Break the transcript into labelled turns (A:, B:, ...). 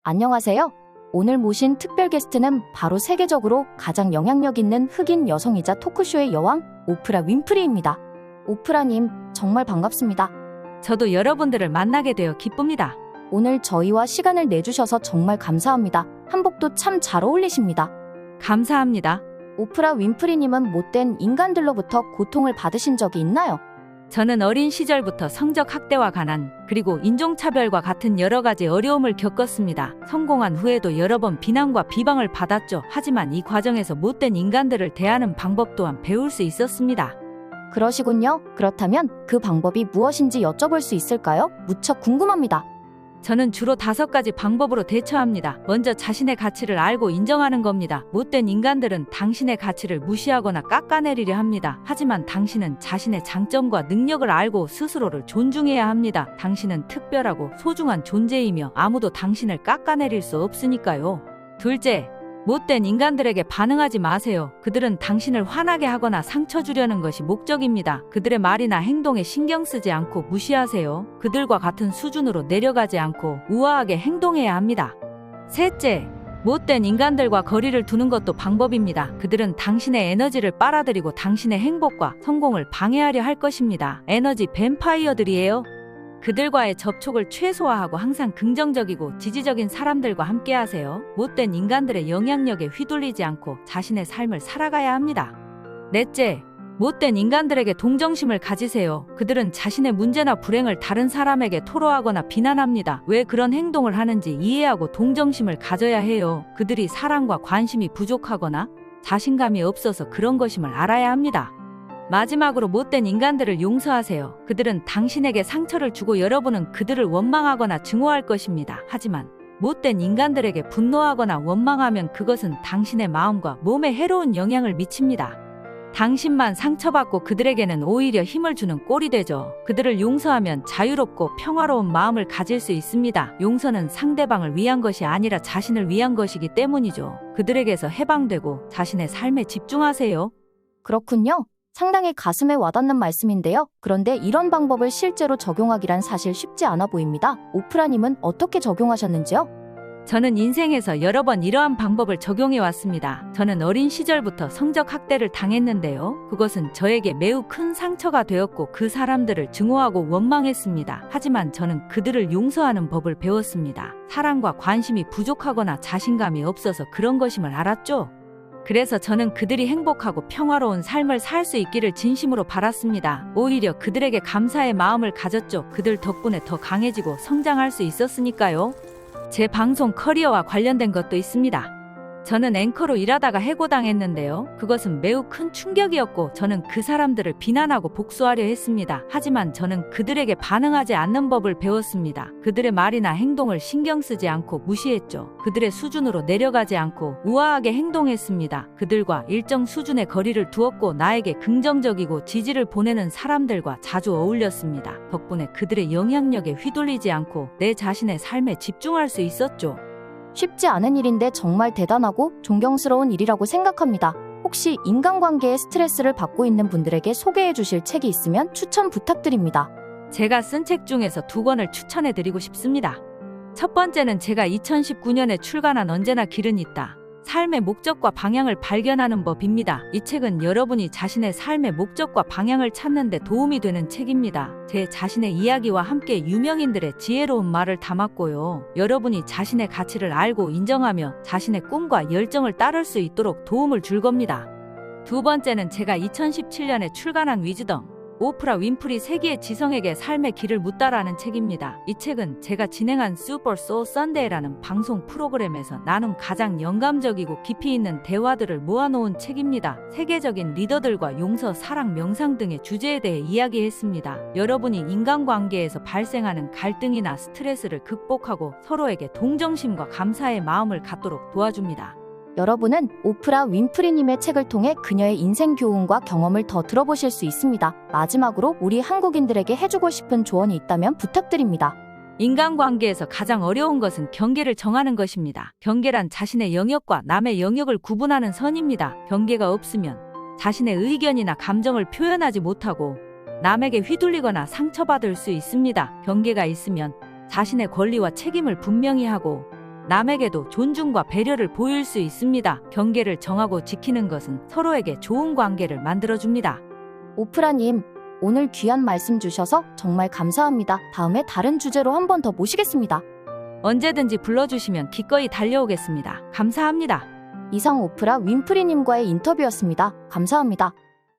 A: 안녕하세요. 오늘 모신 특별 게스트는 바로 세계적으로 가장 영향력 있는 흑인 여성이자 토크쇼의 여왕 오프라 윈프리입니다. 오프라님, 정말 반갑습니다.
B: 저도 여러분들을 만나게 되어 기쁩니다.
A: 오늘 저희와 시간을 내주셔서 정말 감사합니다. 한복도 참 잘 어울리십니다.
B: 감사합니다.
A: 오프라 윈프리님은 못된 인간들로부터 고통을 받으신 적이 있나요?
B: 저는 어린 시절부터 성적 학대와 가난, 그리고 인종차별과 같은 여러 가지 어려움을 겪었습니다. 성공한 후에도 여러 번 비난과 비방을 받았죠. 하지만 이 과정에서 못된 인간들을 대하는 방법 또한 배울 수 있었습니다.
A: 그러시군요. 그렇다면 그 방법이 무엇인지 여쭤볼 수 있을까요? 무척 궁금합니다.
B: 저는 주로 5가지 방법으로 대처합니다. 먼저 자신의 가치를 알고 인정하는 겁니다. 못된 인간들은 당신의 가치를 무시하거나 깎아내리려 합니다. 하지만 당신은 자신의 장점과 능력을 알고 스스로를 존중해야 합니다. 당신은 특별하고 소중한 존재이며 아무도 당신을 깎아내릴 수 없으니까요. 둘째, 못된 인간들에게 반응하지 마세요. 그들은 당신을 화나게 하거나 상처 주려는 것이 목적입니다. 그들의 말이나 행동에 신경 쓰지 않고 무시하세요. 그들과 같은 수준으로 내려가지 않고 우아하게 행동해야 합니다. 셋째, 못된 인간들과 거리를 두는 것도 방법입니다. 그들은 당신의 에너지를 빨아들이고 당신의 행복과 성공을 방해하려 할 것입니다. 에너지 뱀파이어들이에요. 그들과의 접촉을 최소화하고 항상 긍정적이고 지지적인 사람들과 함께하세요. 못된 인간들의 영향력에 휘둘리지 않고 자신의 삶을 살아가야 합니다. 넷째, 못된 인간들에게 동정심을 가지세요. 그들은 자신의 문제나 불행을 다른 사람에게 토로하거나 비난합니다. 왜 그런 행동을 하는지 이해하고 동정심을 가져야 해요. 그들이 사랑과 관심이 부족하거나 자신감이 없어서 그런 것임을 알아야 합니다. 마지막으로 못된 인간들을 용서하세요. 그들은 당신에게 상처를 주고 여러분은 그들을 원망하거나 증오할 것입니다. 하지만 못된 인간들에게 분노하거나 원망하면 그것은 당신의 마음과 몸에 해로운 영향을 미칩니다. 당신만 상처받고 그들에게는 오히려 힘을 주는 꼴이 되죠. 그들을 용서하면 자유롭고 평화로운 마음을 가질 수 있습니다. 용서는 상대방을 위한 것이 아니라 자신을 위한 것이기 때문이죠. 그들에게서 해방되고 자신의 삶에 집중하세요.
A: 그렇군요. 상당히 가슴에 와닿는 말씀인데요. 그런데 이런 방법을 실제로 적용하기란 사실 쉽지 않아 보입니다. 오프라님은 어떻게 적용하셨는지요?
B: 저는 인생에서 여러 번 이러한 방법을 적용해 왔습니다. 저는 어린 시절부터 성적 학대를 당했는데요. 그것은 저에게 매우 큰 상처가 되었고 그 사람들을 증오하고 원망했습니다. 하지만 저는 그들을 용서하는 법을 배웠습니다. 사랑과 관심이 부족하거나 자신감이 없어서 그런 것임을 알았죠. 그래서 저는 그들이 행복하고 평화로운 삶을 살 수 있기를 진심으로 바랐습니다. 오히려 그들에게 감사의 마음을 가졌죠. 그들 덕분에 더 강해지고 성장할 수 있었으니까요. 제 방송 커리어와 관련된 것도 있습니다. 저는 앵커로 일하다가 해고당했는데요. 그것은 매우 큰 충격이었고 저는 그 사람들을 비난하고 복수하려 했습니다. 하지만 저는 그들에게 반응하지 않는 법을 배웠습니다. 그들의 말이나 행동을 신경 쓰지 않고 무시했죠. 그들의 수준으로 내려가지 않고 우아하게 행동했습니다. 그들과 일정 수준의 거리를 두었고 나에게 긍정적이고 지지를 보내는 사람들과 자주 어울렸습니다. 덕분에 그들의 영향력에 휘둘리지 않고 내 자신의 삶에 집중할 수 있었죠.
A: 쉽지 않은 일인데 정말 대단하고 존경스러운 일이라고 생각합니다. 혹시 인간관계에 스트레스를 받고 있는 분들에게 소개해 주실 책이 있으면 추천 부탁드립니다.
B: 제가 쓴 책 중에서 2권을 추천해 드리고 싶습니다. 첫 번째는 제가 2019년에 출간한 언제나 길은 있다. 삶의 목적과 방향을 발견하는 법입니다. 이 책은 여러분이 자신의 삶의 목적과 방향을 찾는 데 도움이 되는 책입니다. 제 자신의 이야기와 함께 유명인들의 지혜로운 말을 담았고요. 여러분이 자신의 가치를 알고 인정하며 자신의 꿈과 열정을 따를 수 있도록 도움을 줄 겁니다. 두 번째는 제가 2017년에 출간한 위즈덤, 오프라 윈프리 세기의 지성에게 삶의 길을 묻다라는 책입니다. 이 책은 제가 진행한 슈퍼 소울 선데이라는 방송 프로그램에서 나눈 가장 영감적이고 깊이 있는 대화들을 모아놓은 책입니다. 세계적인 리더들과 용서, 사랑, 명상 등의 주제에 대해 이야기했습니다. 여러분이 인간관계에서 발생하는 갈등이나 스트레스를 극복하고 서로에게 동정심과 감사의 마음을 갖도록 도와줍니다.
A: 여러분은 오프라 윈프리님의 책을 통해 그녀의 인생 교훈과 경험을 더 들어보실 수 있습니다. 마지막으로 우리 한국인들에게 해주고 싶은 조언이 있다면 부탁드립니다.
B: 인간관계에서 가장 어려운 것은 경계를 정하는 것입니다. 경계란 자신의 영역과 남의 영역을 구분하는 선입니다. 경계가 없으면 자신의 의견이나 감정을 표현하지 못하고 남에게 휘둘리거나 상처받을 수 있습니다. 경계가 있으면 자신의 권리와 책임을 분명히 하고 남에게도 존중과 배려를 보일 수 있습니다. 경계를 정하고 지키는 것은 서로에게 좋은 관계를 만들어줍니다.
A: 오프라님, 오늘 귀한 말씀 주셔서 정말 감사합니다. 다음에 다른 주제로 한 번 더 모시겠습니다.
B: 언제든지 불러주시면 기꺼이 달려오겠습니다. 감사합니다.
A: 이상 오프라 윈프리님과의 인터뷰였습니다. 감사합니다.